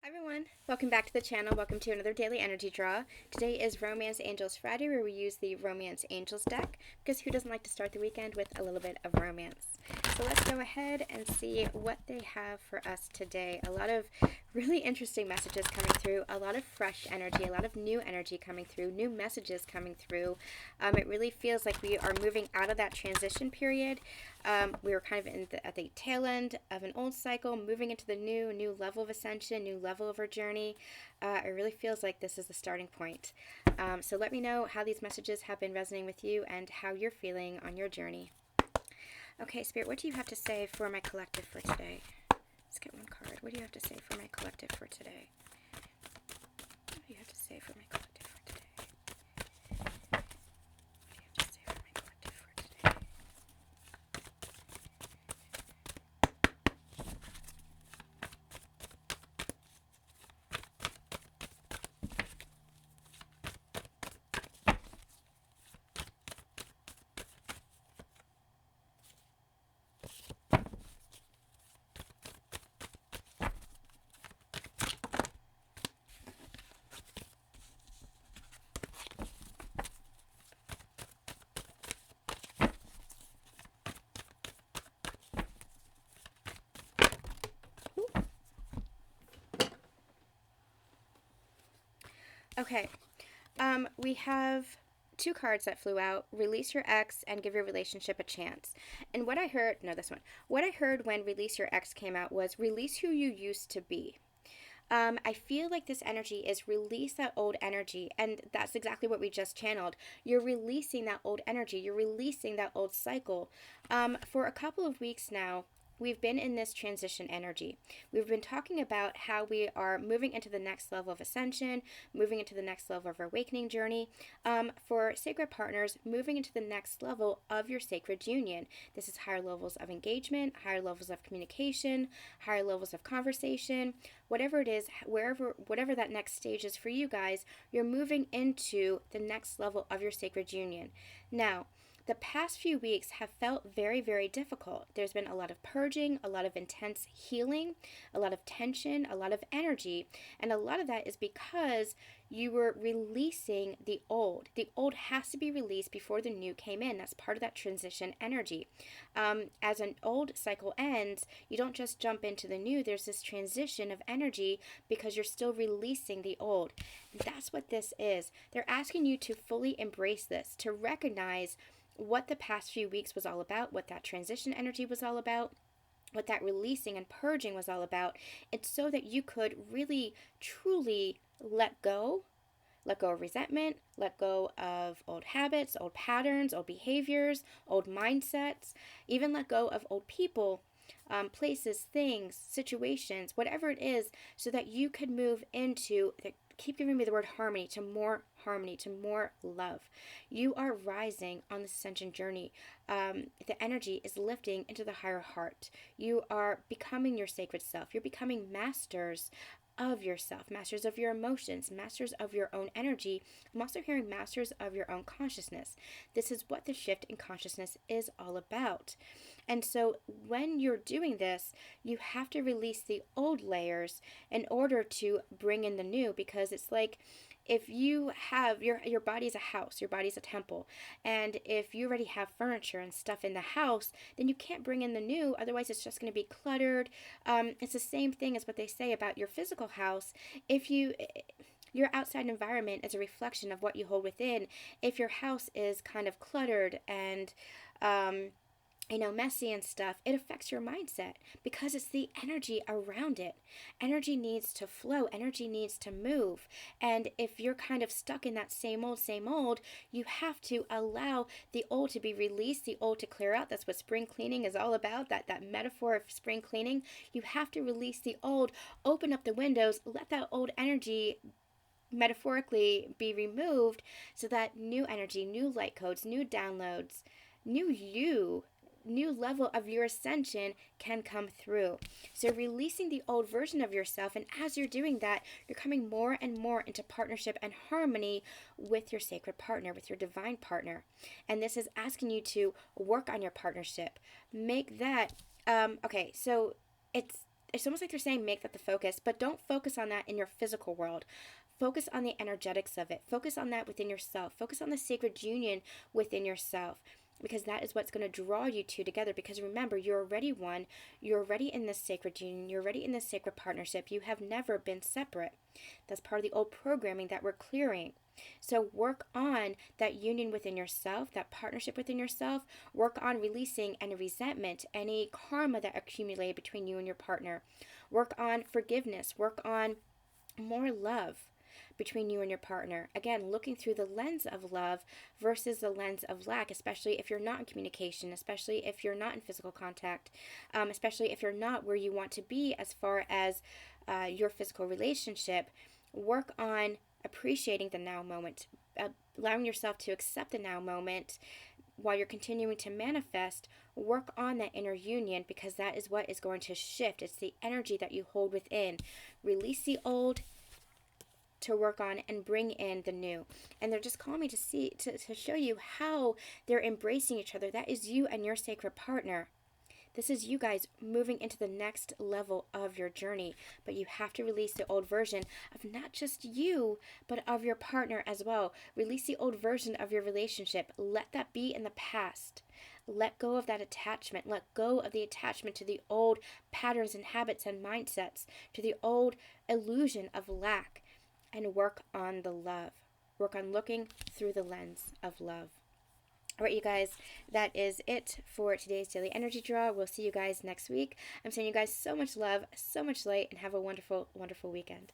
Hi everyone, welcome back to the channel. Welcome to another daily energy draw. Today is Romance Angels Friday, where we use the Romance Angels deck, because who doesn't like to start the weekend with a little bit of romance? So let's go ahead and see what they have for us today. A lot of really interesting messages coming through, a lot of fresh energy, a lot of new energy coming through, new messages coming through. It really feels like we are moving out of that transition period. We were kind of at the tail end of an old cycle, moving into the new level of ascension, new level of our journey. It really feels like this is the starting point. So let me know how these messages have been resonating with you and how you're feeling on your journey. Okay, Spirit, what do you have to say for my collective for today? Let's get one card. What do you have to say for my collective for today? What do you have to say for my collective for today? What do you have to say for my collective for today? Okay, we have two cards that flew out: release your ex and give your relationship a chance. And what I heard, no, this one, what I heard when release your ex came out was release who you used to be. I feel like this energy is release that old energy, and that's exactly what we just channeled. You're releasing that old energy, you're releasing that old cycle. For a couple of weeks now, we've been in this transition energy. We've been talking about how we are moving into the next level of ascension, moving into the next level of our awakening journey. For sacred partners, moving into the next level of your sacred union. This is higher levels of engagement, higher levels of communication, higher levels of conversation. Whatever it is, whatever that next stage is for you guys, you're moving into the next level of your sacred union. Now, the past few weeks have felt very, very difficult. There's been a lot of purging, a lot of intense healing, a lot of tension, a lot of energy, and a lot of that is because you were releasing the old. The old has to be released before the new came in. That's part of that transition energy. As an old cycle ends, you don't just jump into the new. There's this transition of energy because you're still releasing the old. That's what this is. They're asking you to fully embrace this, to recognize what the past few weeks was all about, what that transition energy was all about, what that releasing and purging was all about. It's so that you could really, truly let go of resentment, let go of old habits, old patterns, old behaviors, old mindsets, even let go of old people, places, things, situations, whatever it is, so that you could move into keep giving me the word harmony, to more love. You are rising on this ascension journey. The energy is lifting into the higher heart. You are becoming your sacred self. You're becoming masters of yourself, masters of your emotions, masters of your own energy. I'm also hearing masters of your own consciousness. This is what the shift in consciousness is all about. And so when you're doing this, you have to release the old layers in order to bring in the new, because it's like if you have your body's a house, your body's a temple, and if you already have furniture and stuff in the house, then you can't bring in the new. Otherwise it's just going to be cluttered. It's the same thing as what they say about your physical house. If your outside environment is a reflection of what you hold within. If your house is kind of cluttered and messy and stuff, it affects your mindset because it's the energy around it. Energy needs to flow, energy needs to move. And if you're kind of stuck in that same old, you have to allow the old to be released, the old to clear out. That's what spring cleaning is all about, that metaphor of spring cleaning. You have to release the old, open up the windows, let that old energy metaphorically be removed so that new energy, new light codes, new downloads, new level of your ascension can come through. So releasing the old version of yourself, and as you're doing that, you're coming more and more into partnership and harmony with your sacred partner, with your divine partner. And this is asking you to work on your partnership. Make that okay, so it's it's almost like they're saying make that the focus, but don't focus on that in your physical world. Focus on the energetics of it. Focus on that within yourself. Focus on the sacred union within yourself, because that is what's going to draw you two together. Because remember, you're already one. You're already in this sacred union. You're already in this sacred partnership. You have never been separate. That's part of the old programming that we're clearing. So work on that union within yourself, that partnership within yourself. Work on releasing any resentment, any karma that accumulated between you and your partner. Work on forgiveness. Work on more love between you and your partner. Again, looking through the lens of love versus the lens of lack, especially if you're not in communication, especially if you're not in physical contact, especially if you're not where you want to be as far as your physical relationship. Work on appreciating the now moment, allowing yourself to accept the now moment while you're continuing to manifest. Work on that inner union, because that is what is going to shift. It's the energy that you hold within. Release the old to work on and bring in the new. And they're just calling me to show you how they're embracing each other. That is you and your sacred partner. This is you guys moving into the next level of your journey. But you have to release the old version of not just you, but of your partner as well. Release the old version of your relationship. Let that be in the past. Let go of that attachment. Let go of the attachment to the old patterns and habits and mindsets, to the old illusion of lack, and work on the love. Work on looking through the lens of love. All right, you guys, that is it for today's daily energy draw. We'll see you guys next week. I'm sending you guys so much love, so much light, and have a wonderful, wonderful weekend.